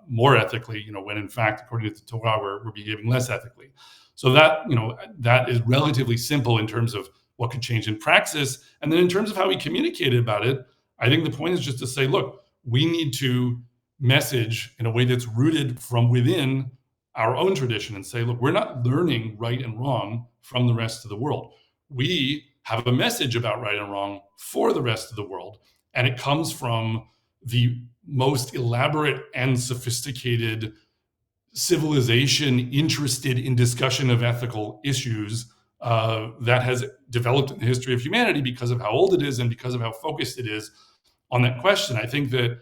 more ethically, when in fact, according to the Torah, we're behaving less ethically. So that is relatively simple in terms of what could change in praxis. And then in terms of how we communicated about it, I think the point is just to say, look, we need to message in a way that's rooted from within our own tradition and say, look, we're not learning right and wrong from the rest of the world. We have a message about right and wrong for the rest of the world. And it comes from the most elaborate and sophisticated civilization interested in discussion of ethical issues that has developed in the history of humanity because of how old it is and because of how focused it is on that question. I think that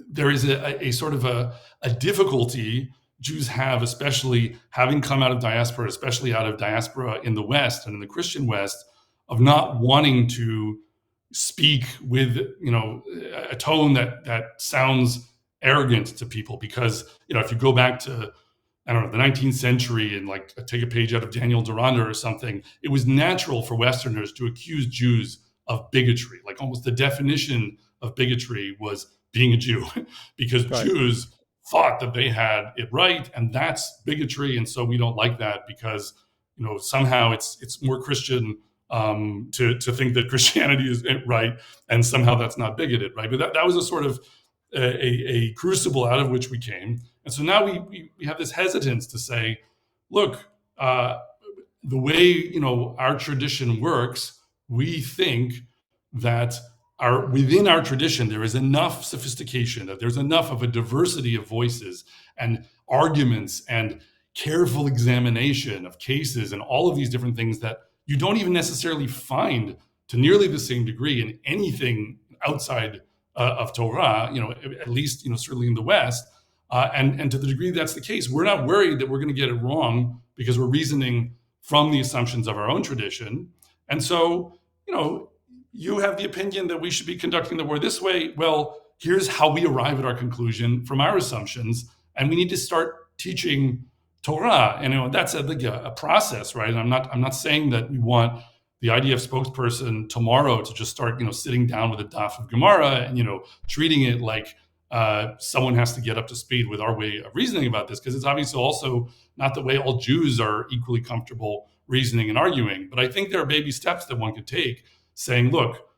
there is a sort of a difficulty Jews have, especially having come out of diaspora, especially out of diaspora in the West and in the Christian West, of not wanting to speak with a tone that sounds arrogant to people. Because if you go back to, I don't know, the 19th century and like take a page out of Daniel Deronda or something, it was natural for Westerners to accuse Jews of bigotry. Like almost the definition of bigotry was being a Jew, because Right. Jews thought that they had it right, and that's bigotry. And so we don't like that because somehow it's more Christian to think that Christianity is right, and somehow that's not bigoted, right? But that was a sort of a crucible out of which we came. And so now we have this hesitance to say, look, the way our tradition works, we think that within our tradition there is enough sophistication, that there's enough of a diversity of voices and arguments and careful examination of cases and all of these different things that you don't even necessarily find to nearly the same degree in anything outside of Torah, at least certainly in the West. And to the degree that's the case, we're not worried that we're going to get it wrong because we're reasoning from the assumptions of our own tradition. And so, you have the opinion that we should be conducting the war this way. Well, here's how we arrive at our conclusion from our assumptions, and we need to start teaching Torah. And that's a process, right? And I'm not saying that we want the IDF spokesperson tomorrow to just start, sitting down with a daf of Gemara and treating it like someone has to get up to speed with our way of reasoning about this, because it's obviously also not the way all Jews are equally comfortable reasoning and arguing. But I think there are baby steps that one could take, saying, look,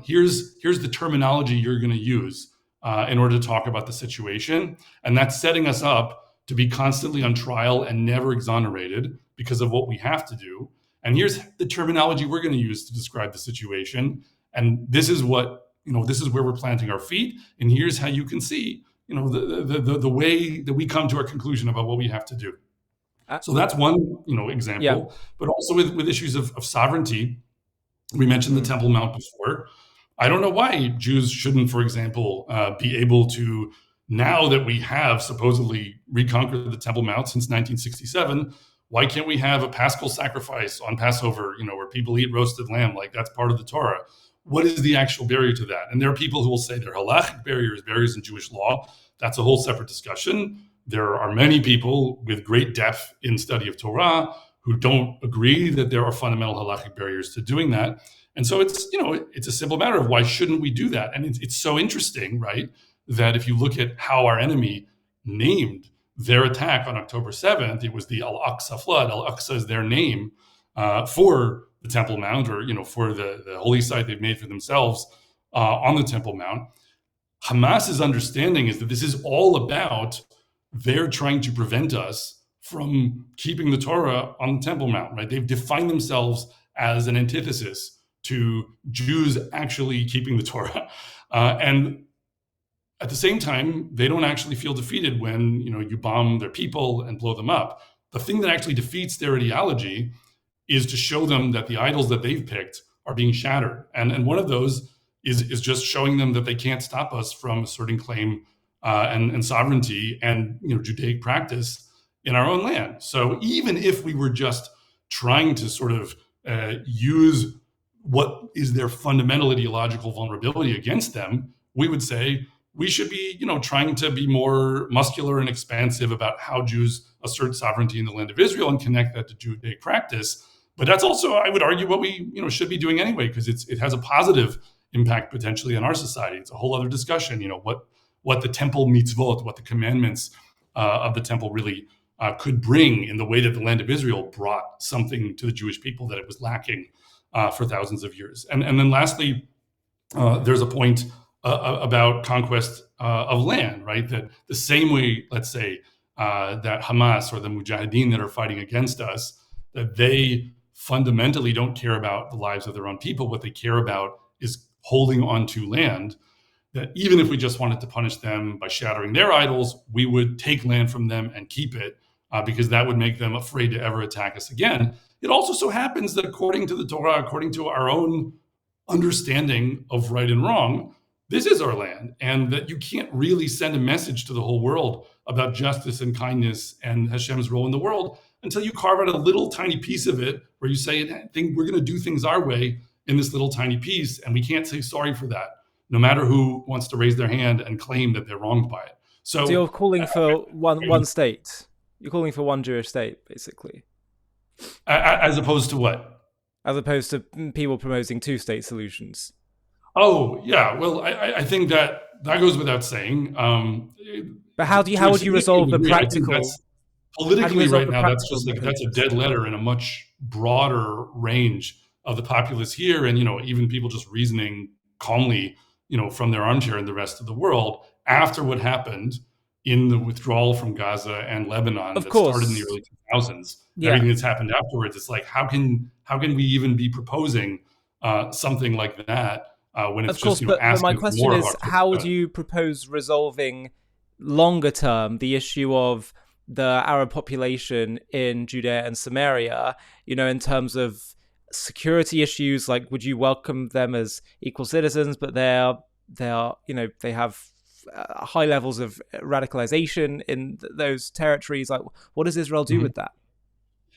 here's the terminology you're going to use in order to talk about the situation. And that's setting us up to be constantly on trial and never exonerated because of what we have to do. And here's the terminology we're going to use to describe the situation. And this is what, this is where we're planting our feet. And here's how you can see, the way that we come to our conclusion about what we have to do. So that's one, example. Yeah. But also with issues of sovereignty. We mentioned the Temple Mount before. I don't know why Jews shouldn't, for example, be able to, now that we have supposedly reconquered the Temple Mount since 1967, why can't we have a Paschal sacrifice on Passover, where people eat roasted lamb? Like that's part of the Torah. What is the actual barrier to that? And there are people who will say there are halachic barriers in Jewish law. That's a whole separate discussion. There are many people with great depth in study of Torah who don't agree that there are fundamental halachic barriers to doing that. And so it's a simple matter of why shouldn't we do that? And it's so interesting, right, that if you look at how our enemy named their attack on October 7th, it was the Al-Aqsa flood. Al-Aqsa is their name for the Temple Mount, or for the holy site they've made for themselves on the Temple Mount. Hamas's understanding is that this is all about they're trying to prevent us from keeping the Torah on the Temple Mount, right? They've defined themselves as an antithesis to Jews actually keeping the Torah. And at the same time, they don't actually feel defeated when, you bomb their people and blow them up. The thing that actually defeats their ideology is to show them that the idols that they've picked are being shattered. And one of those is just showing them that they can't stop us from asserting claim and sovereignty and, Judaic practice in our own land. So even if we were just trying to sort of use what is their fundamental ideological vulnerability against them, we would say we should be, trying to be more muscular and expansive about how Jews assert sovereignty in the land of Israel and connect that to Judaic practice. But that's also, I would argue, what we, should be doing anyway, because it has a positive impact potentially on our society. It's a whole other discussion, what the temple mitzvot, what the commandments of the temple really could bring in the way that the land of Israel brought something to the Jewish people that it was lacking for thousands of years. And then lastly, there's a point about conquest of land, right? That the same way, let's say, that Hamas or the Mujahideen that are fighting against us, that they fundamentally don't care about the lives of their own people. What they care about is holding on to land, that even if we just wanted to punish them by shattering their idols, we would take land from them and keep it because that would make them afraid to ever attack us again. It also so happens that according to the Torah, according to our own understanding of right and wrong, this is our land, and that you can't really send a message to the whole world about justice and kindness and Hashem's role in the world until you carve out a little tiny piece of it where you say, we're going to do things our way in this little tiny piece, and we can't say sorry for that, no matter who wants to raise their hand and claim that they're wronged by it. So you're calling for one state. You're calling for one Jewish state, basically. As opposed to what? As opposed to people promoting two-state solutions. Oh, yeah. Well, I think that goes without saying. But how would you resolve the practical? Politically, right now, that's a dead letter in a much broader range of the populace here, and even people just reasoning calmly, from their armchair in the rest of the world after what happened in the withdrawal from Gaza and Lebanon that started in the early 2000s. Yeah. Everything that's happened afterwards, it's like how can we even be proposing something like that when it's just but asking my question more is, how would you propose resolving longer term the issue of the Arab population in Judea and Samaria, in terms of security issues? Like, would you welcome them as equal citizens, but they have high levels of radicalization in those territories? Like, what does Israel do with that?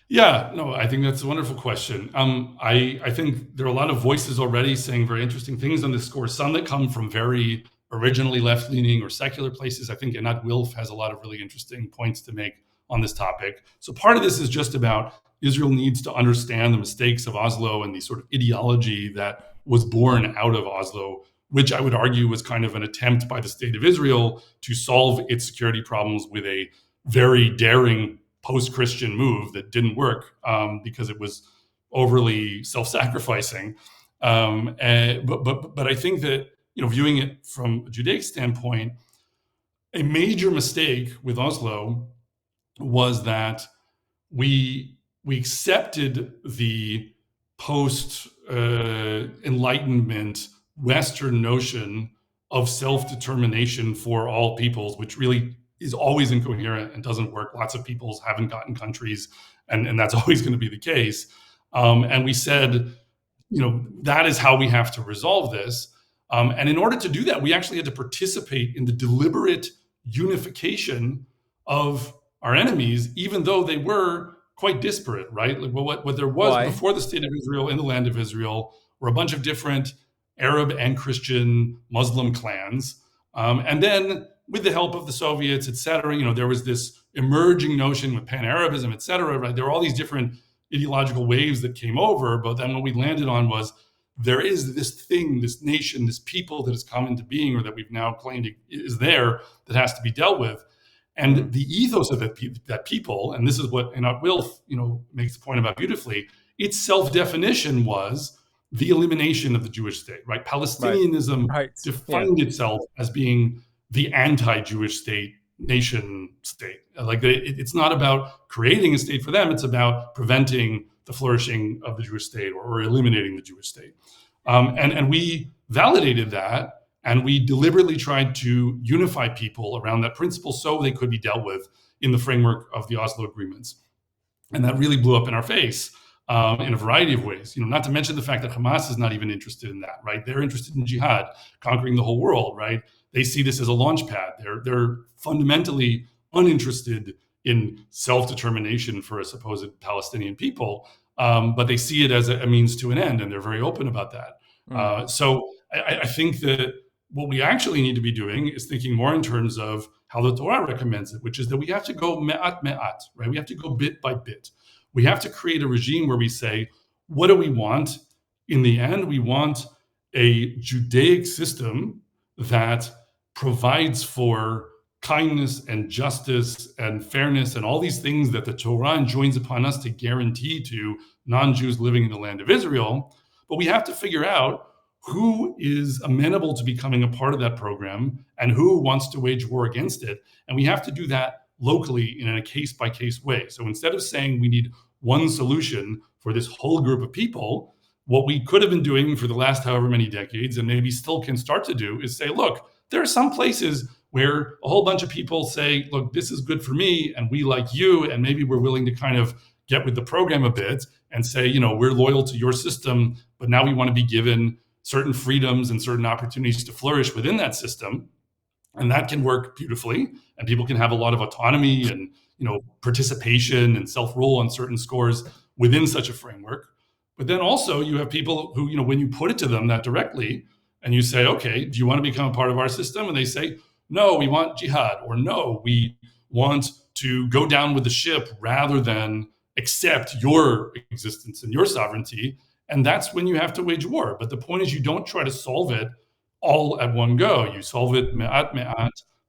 Yeah, no, I think that's a wonderful question. I think there are a lot of voices already saying very interesting things on this score, some that come from very originally left-leaning or secular places. I think Einat Wilf has a lot of really interesting points to make on this topic. So part of this is just about Israel needs to understand the mistakes of Oslo and the sort of ideology that was born out of Oslo, which I would argue was kind of an attempt by the state of Israel to solve its security problems with a very daring post-Christian move that didn't work because it was overly self-sacrificing. But I think that, viewing it from a Judaic standpoint, a major mistake with Oslo was that we accepted the post-Enlightenment Western notion of self-determination for all peoples, which really is always incoherent and doesn't work. Lots of peoples haven't gotten countries, and that's always going to be the case. And we said, that is how we have to resolve this. And in order to do that, we actually had to participate in the deliberate unification of our enemies, even though they were quite disparate, right? Like, what there was before the state of Israel in the land of Israel were a bunch of different Arab and Christian Muslim clans. And then with the help of the Soviets, et cetera, there was this emerging notion with pan-Arabism, et cetera, right? There were all these different ideological waves that came over, but then what we landed on was there is this thing, this nation, this people that has come into being, or that we've now claimed is there, that has to be dealt with. And the ethos of that people, and this is what Einat Wilf, makes the point about beautifully, its self-definition was the elimination of the Jewish state, right? Palestinianism defined itself as being the anti-Jewish state, nation state. Like, it's not about creating a state for them, it's about preventing the flourishing of the Jewish state or eliminating the Jewish state. And we validated that, and we deliberately tried to unify people around that principle so they could be dealt with in the framework of the Oslo agreements. And that really blew up in our face in a variety of ways. Not to mention the fact that Hamas is not even interested in that, right? They're interested in jihad, conquering the whole world, right? They see this as a launch pad. They're fundamentally uninterested in self-determination for a supposed Palestinian people, but they see it as a means to an end, and they're very open about that. So I think that what we actually need to be doing is thinking more in terms of how the Torah recommends it, which is that we have to go me'at me'at, right? We have to go bit by bit. We have to create a regime where we say, what do we want? In the end, we want a Judaic system that provides for kindness and justice and fairness and all these things that the Torah enjoins upon us to guarantee to non-Jews living in the land of Israel. But we have to figure out who is amenable to becoming a part of that program and who wants to wage war against it. And we have to do that locally in a case-by-case way. So instead of saying we need one solution for this whole group of people, what we could have been doing for the last however many decades, and maybe still can start to do, is say, look, there are some places where a whole bunch of people say, look, this is good for me, and we like you, and maybe we're willing to kind of get with the program a bit and say, we're loyal to your system, but now we want to be given certain freedoms and certain opportunities to flourish within that system. And that can work beautifully, and people can have a lot of autonomy and participation and self-rule on certain scores within such a framework. But then also you have people who, when you put it to them that directly and you say, okay, do you want to become a part of our system? And they say, no, we want jihad, or no, we want to go down with the ship rather than accept your existence and your sovereignty. And that's when you have to wage war. But the point is, you don't try to solve it all at one go. You solve it me'at,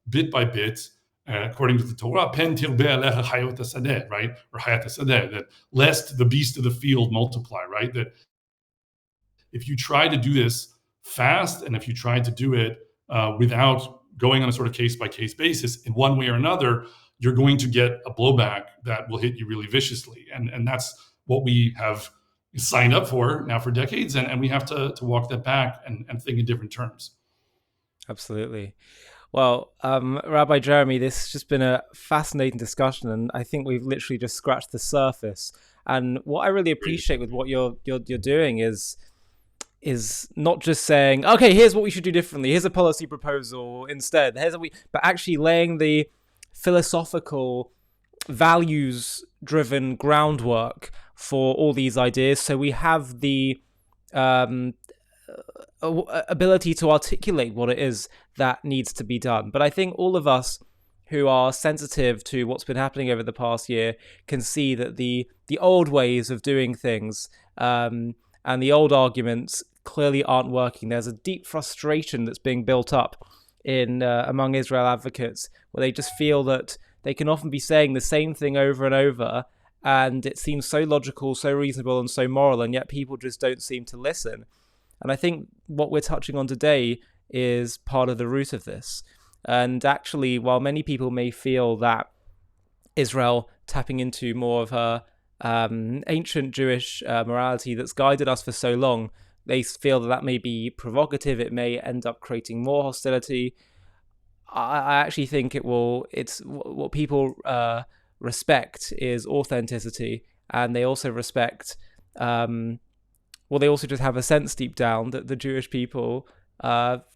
bit by bit, according to the Torah, pen tirbe alecha hayot hasadeh, right? Or hayat hasadeh, that lest the beast of the field multiply, right? That if you try to do this fast, and if you try to do it without going on a sort of case-by-case basis in one way or another, you're going to get a blowback that will hit you really viciously. And that's what we have signed up for now for decades, and we have to walk that back and think in different terms. Absolutely. Well, Rabbi Jeremy, this has just been a fascinating discussion, and I think we've literally just scratched the surface. And what I really appreciate with what you're doing is not just saying, okay, here's what we should do differently, here's a policy proposal instead, but actually laying the philosophical, values-driven groundwork for all these ideas, so we have the ability to articulate what it is that needs to be done. But I think all of us who are sensitive to what's been happening over the past year can see that the old ways of doing things and the old arguments clearly aren't working. There's a deep frustration that's being built up in among Israel advocates, where they just feel that they can often be saying the same thing over and over, and it seems so logical, so reasonable, and so moral, and yet people just don't seem to listen. And I think what we're touching on today is part of the root of this. And actually, while many people may feel that Israel tapping into more of her ancient Jewish morality that's guided us for so long, they feel that may be provocative, it may end up creating more hostility. I actually think it's what people respect is authenticity, and they also respect they also just have a sense deep down that the Jewish people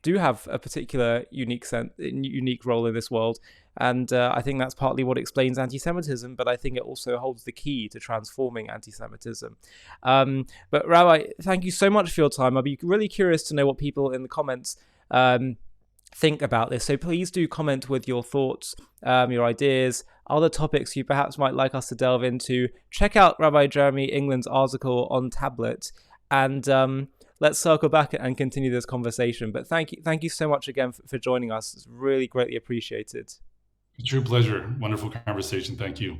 do have a particular unique role in this world. And I think that's partly what explains anti-Semitism, but I think it also holds the key to transforming anti-Semitism. But Rabbi, thank you so much for your time. I'll be really curious to know what people in the comments think about this. So please do comment with your thoughts, your ideas, other topics you perhaps might like us to delve into. Check out Rabbi Jeremy England's article on Tablet, and let's circle back and continue this conversation. But thank you so much again for joining us. It's really greatly appreciated. True pleasure. Wonderful conversation. Thank you.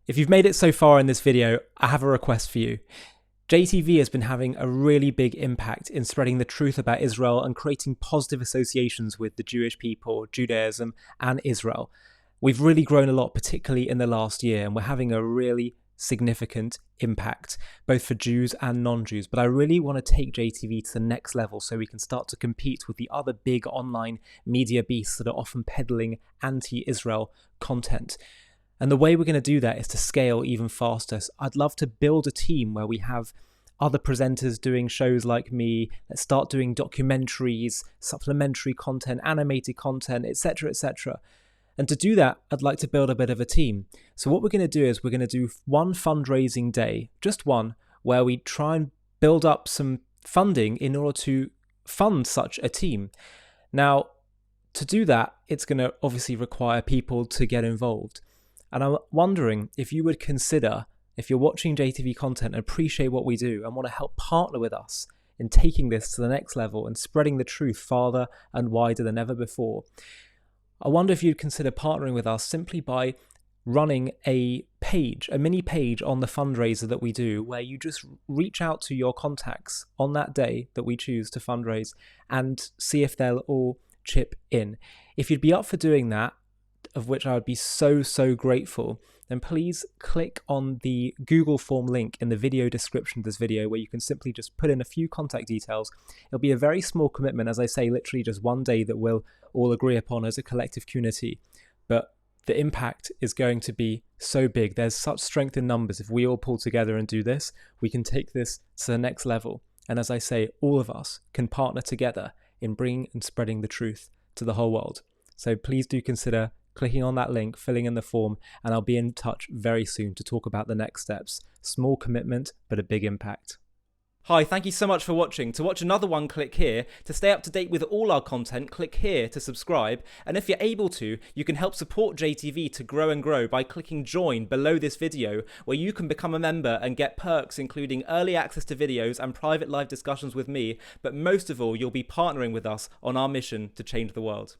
If you've made it so far in this video, I have a request for you. JTV has been having a really big impact in spreading the truth about Israel and creating positive associations with the Jewish people, Judaism, and Israel. We've really grown a lot, particularly in the last year, and we're having a really significant impact, both for Jews and non-Jews. But I really want to take JTV to the next level so we can start to compete with the other big online media beasts that are often peddling anti-Israel content. And the way we're going to do that is to scale even faster. So I'd love to build a team where we have other presenters doing shows like me. Let's start doing documentaries, supplementary content, animated content, etc., etc. And to do that, I'd like to build a bit of a team. So what we're going to do is we're going to do one fundraising day, just one, where we try and build up some funding in order to fund such a team. Now, to do that, it's going to obviously require people to get involved. And I'm wondering if you would consider if you're watching JTV content and appreciate what we do and want to help partner with us in taking this to the next level and spreading the truth farther and wider than ever before, I wonder if you'd consider partnering with us simply by running a mini page on the fundraiser that we do, where you just reach out to your contacts on that day that we choose to fundraise and see if they'll all chip in. If you'd be up for doing that, of which I would be so grateful, then please click on the Google form link in the video description of this video, where you can simply just put in a few contact details. It'll be a very small commitment, as I say, literally just one day that we'll all agree upon as a collective community. But the impact is going to be so big. There's such strength in numbers. If we all pull together and do this, we can take this to the next level. And as I say, all of us can partner together in bringing and spreading the truth to the whole world. So please do consider clicking on that link, filling in the form, and I'll be in touch very soon to talk about the next steps. Small commitment, but a big impact. Hi, thank you so much for watching. To watch another one, click here. To stay up to date with all our content, click here to subscribe. And if you're able to, you can help support JTV to grow and grow by clicking join below this video, where you can become a member and get perks including early access to videos and private live discussions with me. But most of all, you'll be partnering with us on our mission to change the world.